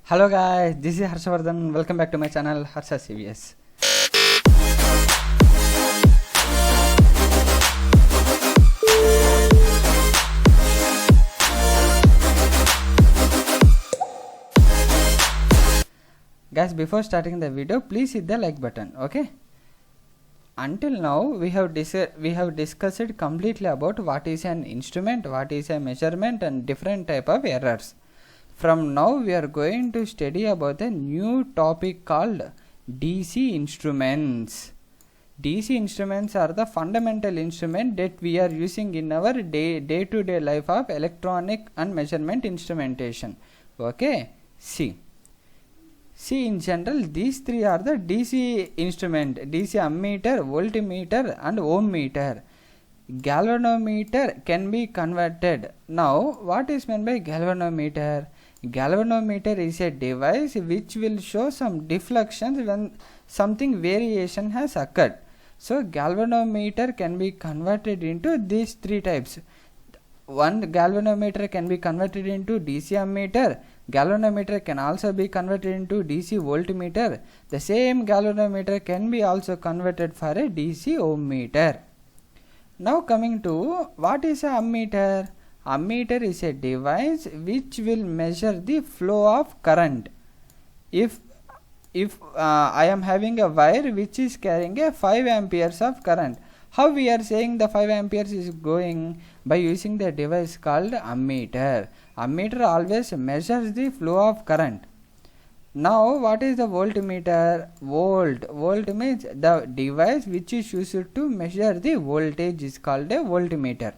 Hello guys, this is Harshavardhan. Welcome back to my channel Harsha CVS. Guys, before starting the video, please hit the like button. Okay. Until now, we have discussed completely about what is an instrument, what is a measurement, and different type of errors. From now we are going to study about a new topic called DC instruments. DC instruments are the fundamental instrument that we are using in our day-to-day life of electronic and measurement instrumentation. Okay, see in general these three are the DC instrument: DC ammeter, voltmeter and ohm meter. Galvanometer can be converted. Now what is meant by galvanometer? Galvanometer is a device which will show some deflections when something variation has occurred. So galvanometer can be converted into these three types. One galvanometer can be converted into DC ammeter. Galvanometer can also be converted into DC voltmeter. The same galvanometer can be also converted for a DC ohm meter. Now coming to what is a ammeter? Ammeter is a device which will measure the flow of current. If I am having a wire which is carrying a 5 amperes of current, how we are saying the 5 amperes is going? By using the device called ammeter. Ammeter always measures the flow of current. Now what is the voltmeter? Volt means the device which is used to measure the voltage is called a voltmeter.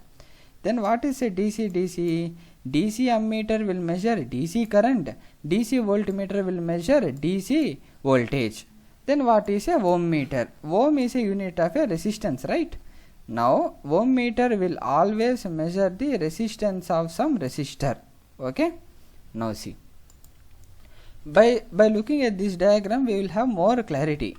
Then what is a DC? DC ammeter will measure DC current. DC voltmeter will measure DC voltage. Then what is a ohm meter? Ohm is a unit of a resistance, right? Now ohm meter will always measure the resistance of some resistor. Okay. Now see. By looking at this diagram, we will have more clarity.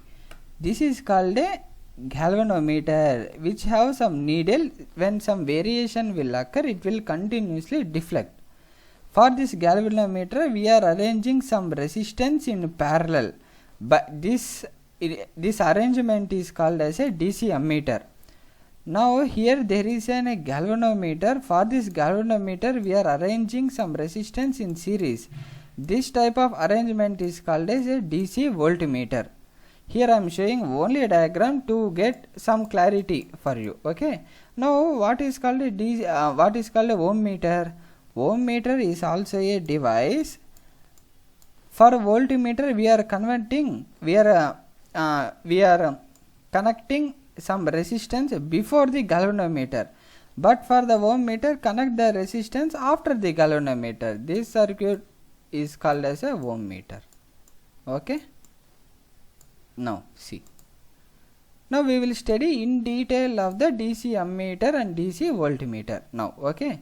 This is called a galvanometer, which have some needle. When some variation will occur, it will continuously deflect. For this galvanometer, we are arranging some resistance in parallel, but this arrangement is called as a DC ammeter. Now here there is a galvanometer. For this galvanometer, we are arranging some resistance in series. This type of arrangement is called as a DC voltmeter. Here I am showing only a diagram to get some clarity for you. Okay. Now what is called a DC? What is called a ohm meter? Ohm meter is also a device. For voltmeter, we are converting. We are connecting some resistance before the galvanometer. But for the ohm meter, connect the resistance after the galvanometer. This circuit is called as a ohm meter. Okay. Now see. Now we will study in detail of the DC ammeter and DC voltmeter. Now okay.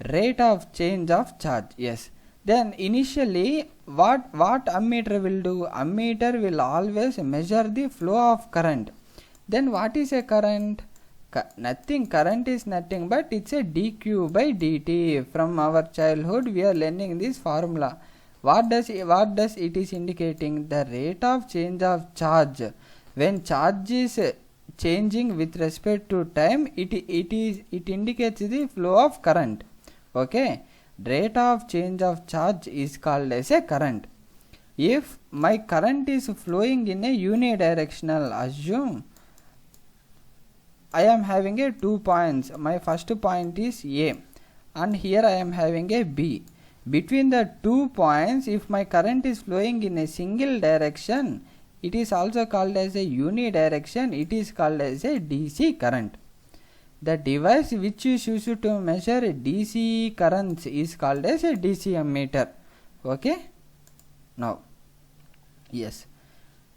Rate of change of charge. Yes. Then initially what ammeter will do? Ammeter will always measure the flow of current. Then what is a current? Nothing. Current is nothing but it's a dq by dt. From our childhood we are learning this formula. What does it is indicating? The rate of change of charge. When charge is changing with respect to time, it indicates the flow of current. Okay. Rate of change of charge is called as a current. If my current is flowing in a unidirectional, assume I am having a 2 points. My first point is A and here I am having a B. Between the 2 points, if my current is flowing in a single direction, it is also called as a unidirection. It is called as a DC current. The device which is used to measure DC currents is called as a DC ammeter. Okay. Now, yes.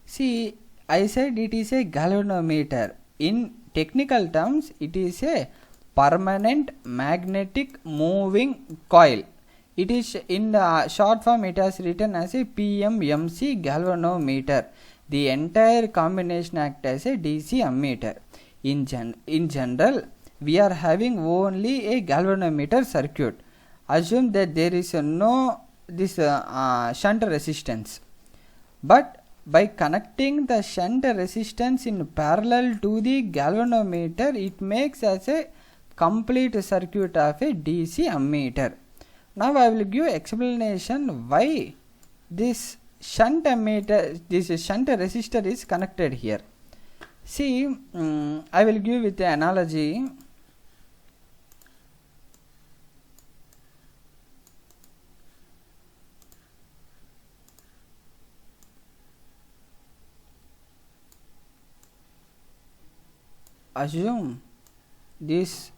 See, I said it is a galvanometer. In technical terms, it is a permanent magnetic moving coil. It is in the short form, it has written as a PMMC galvanometer. The entire combination act as a DC ammeter. In general, we are having only a galvanometer circuit. Assume that there is no this shunt resistance. But by connecting the shunt resistance in parallel to the galvanometer, it makes as a complete circuit of a DC ammeter. Now I will give explanation why this shunt ammeter, this shunt resistor is connected here. See, I will give with the analogy. Assume these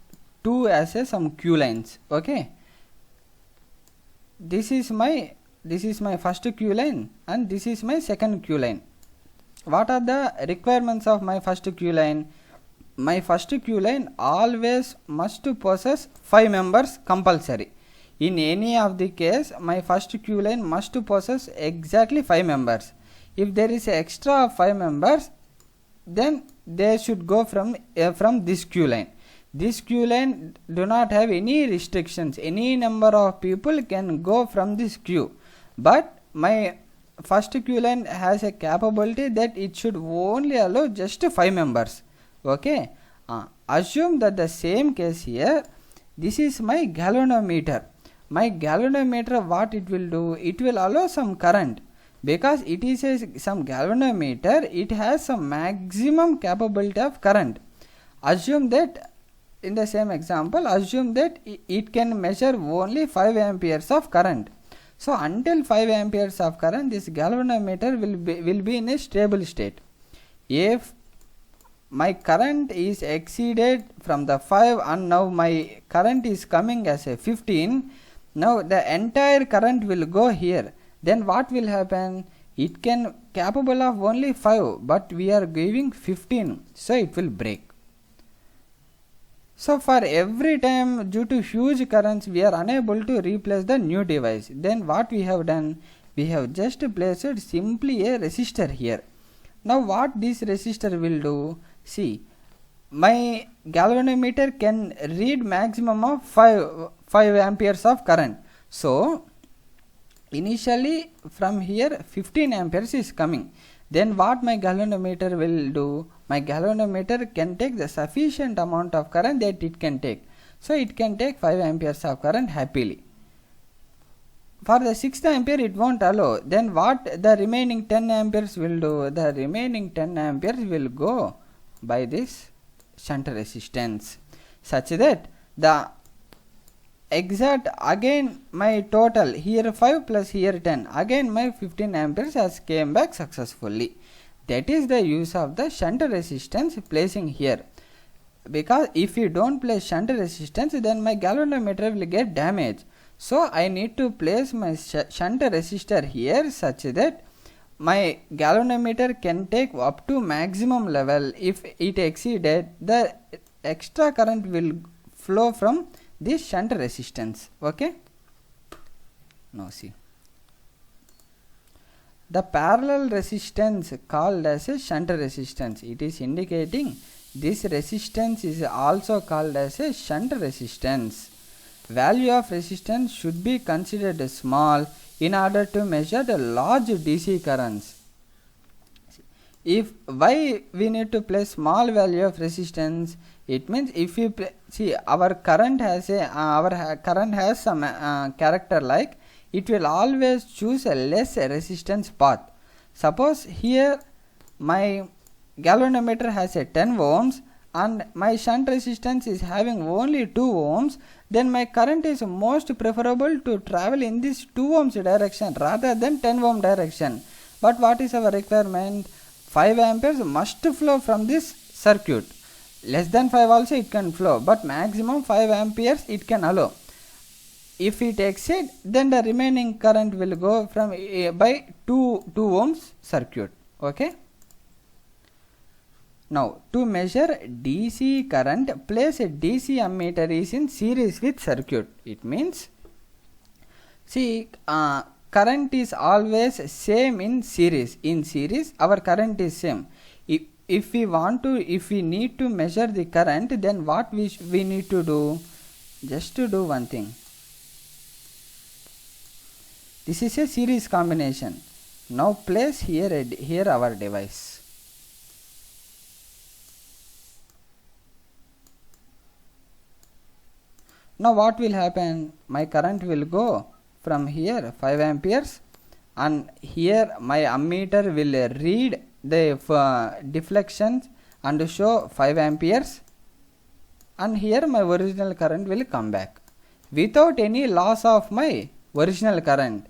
two as some Q lines. Okay, this is my first Q line and this is my second Q line. What are the requirements of my first Q line? My first Q line always must possess 5 members compulsory. In any of the case, my first Q line must possess exactly 5 members. If there is extra 5 members, then they should go from this Q line. This Q line do not have any restrictions. Any number of people can go from this Q. But my first Q line has a capability that it should only allow just 5 members. Okay. Assume that the same case here. This is my galvanometer. My galvanometer, what it will do? It will allow some current. Because it is some galvanometer, it has some maximum capability of current. Assume that, in the same example, assume that it can measure only 5 amperes of current. So until 5 amperes of current, this galvanometer will be in a stable state. If my current is exceeded from the 5 and now my current is coming as a 15, now the entire current will go here. Then what will happen? It can capable of only 5, but we are giving 15, so it will break. So for every time, due to huge currents, we are unable to replace the new device. Then what we have done? We have just placed simply a resistor here. Now what this resistor will do? See, my galvanometer can read maximum of 5 amperes of current. So initially from here 15 amperes is coming. Then what my galvanometer will do? My galvanometer can take the sufficient amount of current that it can take. So it can take 5 amperes of current happily. For the 6th ampere it won't allow. Then what the remaining 10 amperes will do? The remaining 10 amperes will go by this shunt resistance, such that the exact, again my total here 5 plus here 10, again my 15 amperes has came back successfully. That is the use of the shunt resistance placing here. Because if you don't place shunt resistance, then my galvanometer will get damaged. So I need to place my shunt resistor here such that my galvanometer can take up to maximum level. If it exceeded, the extra current will flow from this shunt resistance. Okay. Now see, the parallel resistance called as a shunt resistance. It is indicating this resistance is also called as a shunt resistance. Value of resistance should be considered small in order to measure the large DC currents. If why we need to place small value of resistance? It means if we see our current has some character like it will always choose a less resistance path. Suppose here my galvanometer has a 10 ohms and my shunt resistance is having only 2 ohms, then my current is most preferable to travel in this 2 ohms direction rather than 10 ohm direction. But what is our requirement? 5 amperes must flow from this circuit. Less than 5 also it can flow, but maximum 5 amperes it can allow. If it exceeds, then the remaining current will go from by 2 ohms circuit. Okay. Now to measure DC current, place a DC ammeter is in series with circuit. It means, see, current is always same in series. In series our current is same. If we need to measure the current, then what we need to do? Just to do one thing. This is a series combination. Now place here our device. Now what will happen? My current will go from here 5 amperes, and here my ammeter will read the deflections and show 5 amperes, and here my original current will come back without any loss of my original current.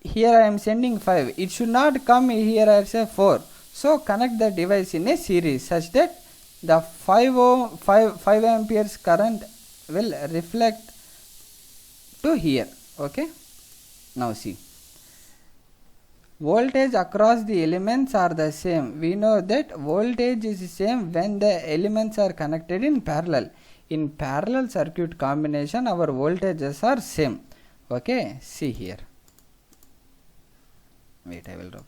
Here I am sending 5, it should not come here as a 4. So connect the device in a series such that the 5 amperes current will reflect to here. Okay, now see, voltage across the elements are the same. We know that voltage is the same when the elements are connected in parallel. In parallel circuit combination, our voltages are same. Okay, see here. Wait, I will drop.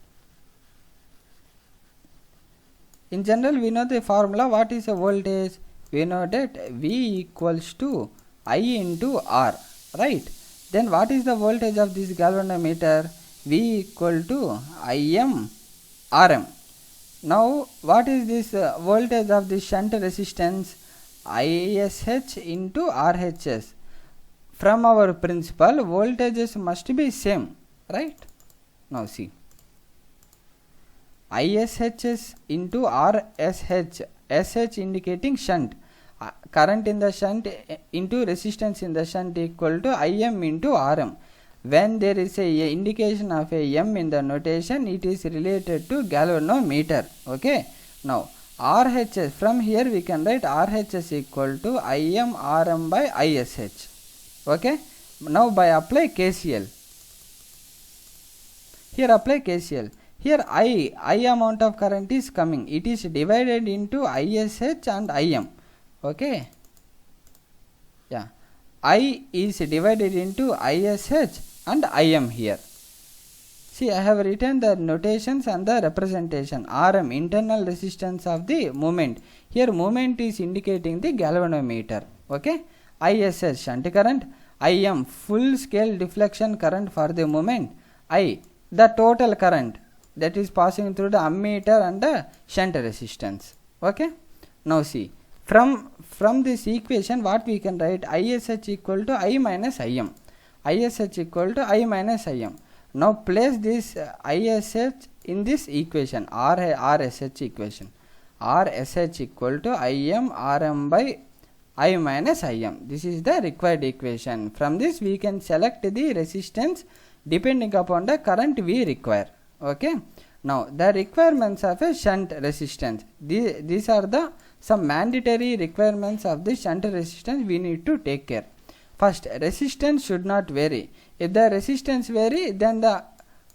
In general, we know the formula. What is a voltage? We know that V equals to I into R, right? Then what is the voltage of this galvanometer? V equal to Im Rm. Now what is this voltage of this shunt resistance? ISH into RHS. From our principle, voltages must be same, right? Now see, ISHS into RSH, SH indicating shunt, current in the shunt into resistance in the shunt equal to Im into Rm. When there is a indication of a M in the notation, it is related to galvanometer. Okay, now RHS, from here we can write RHS equal to Im Rm by ISH. Okay, now by apply KCL, here apply KCL. Here I amount of current is coming, it is divided into ISH and Im. Okay, yeah, I is divided into ISH and Im here. See, I have written the notations and the representation. Rm, internal resistance of the movement. Here movement is indicating the galvanometer. Okay, ISH shunt current, Im full scale deflection current for the movement, I the total current that is passing through the ammeter and the shunt resistance. Okay, now see, from this equation what we can write? ISH equal to I minus Im. ISH equal to I minus Im. Now place this ISH in this equation, RSH equation. RSH equal to Im Rm by I minus Im. This is the required equation. From this we can select the resistance depending upon the current we require. Okay, now the requirements of a shunt resistance. These are the some mandatory requirements of the shunt resistance we need to take care. First, resistance should not vary. If the resistance vary, then the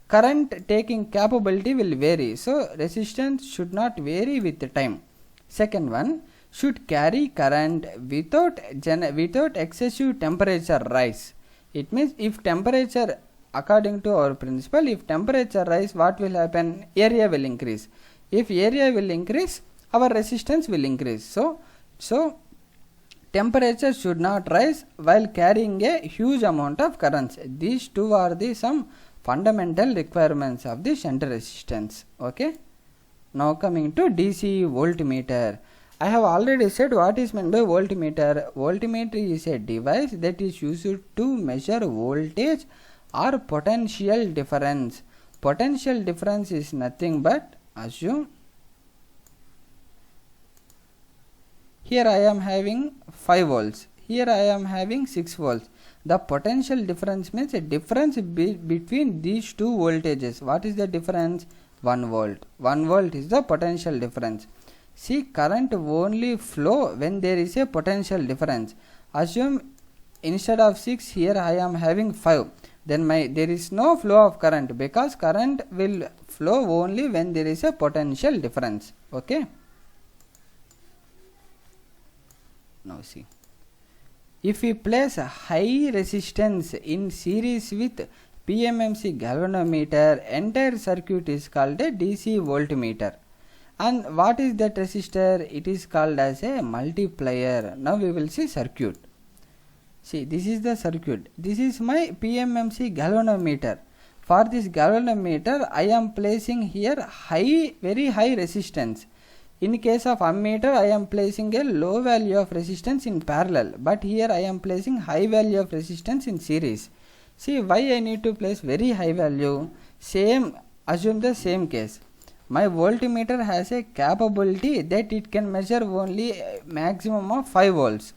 current taking capability will vary. So resistance should not vary with time. Second one, should carry current without excessive temperature rise. It means if temperature, according to our principle, if temperature rise, what will happen? Area will increase. If area will increase, our resistance will increase. So temperature should not rise while carrying a huge amount of currents. These two are the some fundamental requirements of the shunt resistance. Okay, now coming to DC voltmeter. I have already said what is meant by voltmeter. Voltmeter is a device that is used to measure voltage or potential difference. Potential difference is nothing but, assume here I am having 5 volts, here I am having 6 volts. The potential difference means a difference between these two voltages. What is the difference? 1 volt. 1 volt is the potential difference. See, current only flow when there is a potential difference. Assume instead of 6 here I am having 5. Then there is no flow of current, because current will flow only when there is a potential difference. Okay, now see, if we place a high resistance in series with PMMC galvanometer, entire circuit is called a DC voltmeter. And what is that resistor? It is called as a multiplier. Now we will see circuit. See, this is the circuit. This is my PMMC galvanometer. For this galvanometer, I am placing here very high resistance. In case of ammeter, I am placing a low value of resistance in parallel, but here I am placing high value of resistance in series. See, why I need to place very high value? Assume the same case. My voltmeter has a capability that it can measure only a maximum of 5 volts.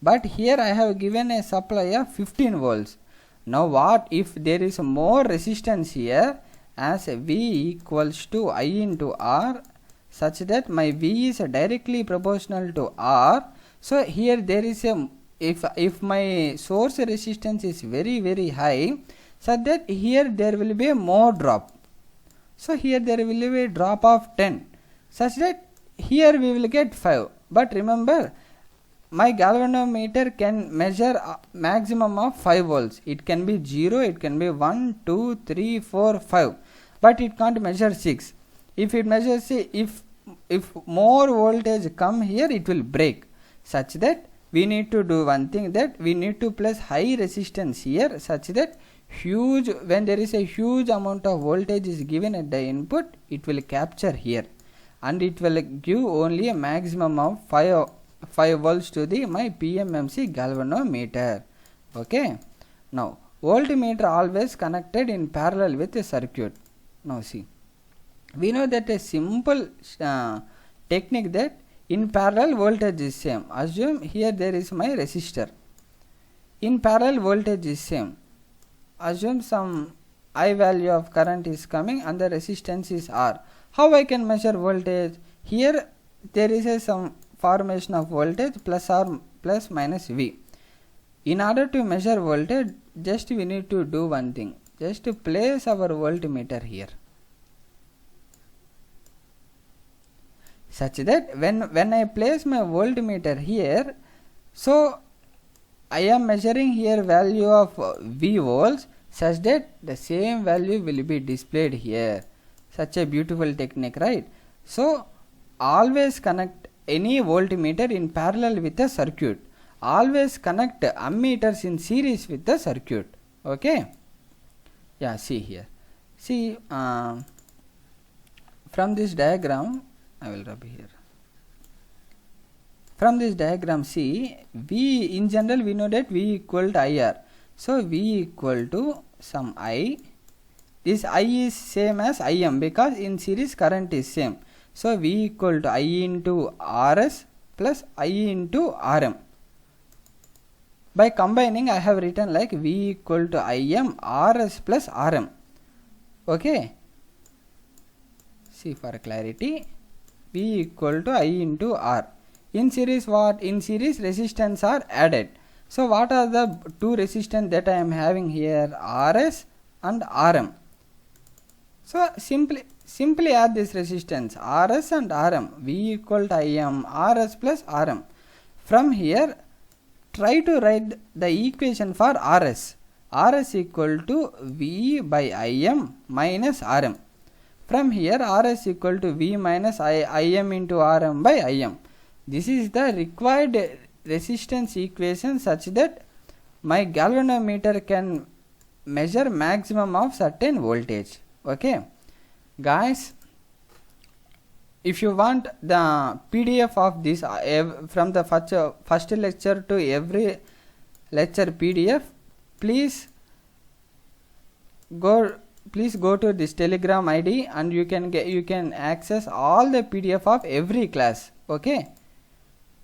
But here I have given a supply of 15 volts. Now what if there is more resistance here, as V equals to I into R, such that my V is directly proportional to R. So here there is a, if my source resistance is very high, such that here there will be a more drop. So here there will be a drop of 10, such that here we will get 5. But remember, my galvanometer can measure maximum of 5 volts. It can be 0, it can be 1, 2, 3, 4, 5, but it can't measure 6. If it measures, if more voltage come here, it will break. Such that we need to do one thing, that we need to place high resistance here, such that when there is a huge amount of voltage is given at the input, it will capture here, and it will give only a maximum of 5 volts to my PMMC galvanometer. Okay. Now voltmeter always connected in parallel with a circuit. Now see, we know that a simple technique, that in parallel voltage is same. Assume here there is my resistor. In parallel voltage is same. Assume some I value of current is coming and the resistance is R. How I can measure voltage? Here there is some formation of voltage plus or plus minus V. In order to measure voltage, just we need to do one thing. Just to place our voltmeter here, such that when I place my voltmeter here, so I am measuring here value of V volts, such that the same value will be displayed here. Such a beautiful technique, right? So always connect any voltmeter in parallel with the circuit. Always connect ammeters in series with the circuit. Okay. Yeah, see here. See, from this diagram, I will rub here. From this diagram, see, V in general we know that V equal to IR. So V equal to some I. This I is same as Im, because in series current is same. So V equal to I into Rs plus I into Rm. By combining, I have written like V equal to Im Rs plus Rm. Okay. See, for clarity, V equal to I into R. In series what? In series resistance are added. So what are the two resistance that I am having here? Rs and Rm. So simply add this resistance Rs and Rm. V equal to Im Rs plus Rm. From here, try to write the equation for Rs. Rs equal to V by Im minus Rm. From here, Rs equal to V minus Im into Rm by Im. This is the required resistance equation, such that my galvanometer can measure maximum of certain voltage. Okay. Guys, if you want the PDF of this from the first lecture to every lecture PDF, please go to this Telegram ID, and you can access all the PDF of every class. Okay.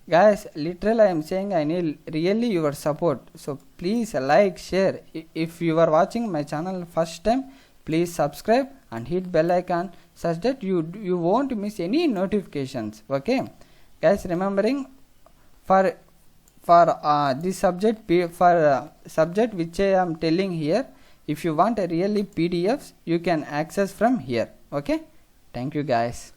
Guys, literally I am saying I need really your support. So please like, share. If you are watching my channel first time, please subscribe and hit bell icon, such that you won't miss any notifications. Okay. Guys, remembering for this subject, subject which I am telling here, if you want a really PDFs, you can access from here. Okay. Thank you guys.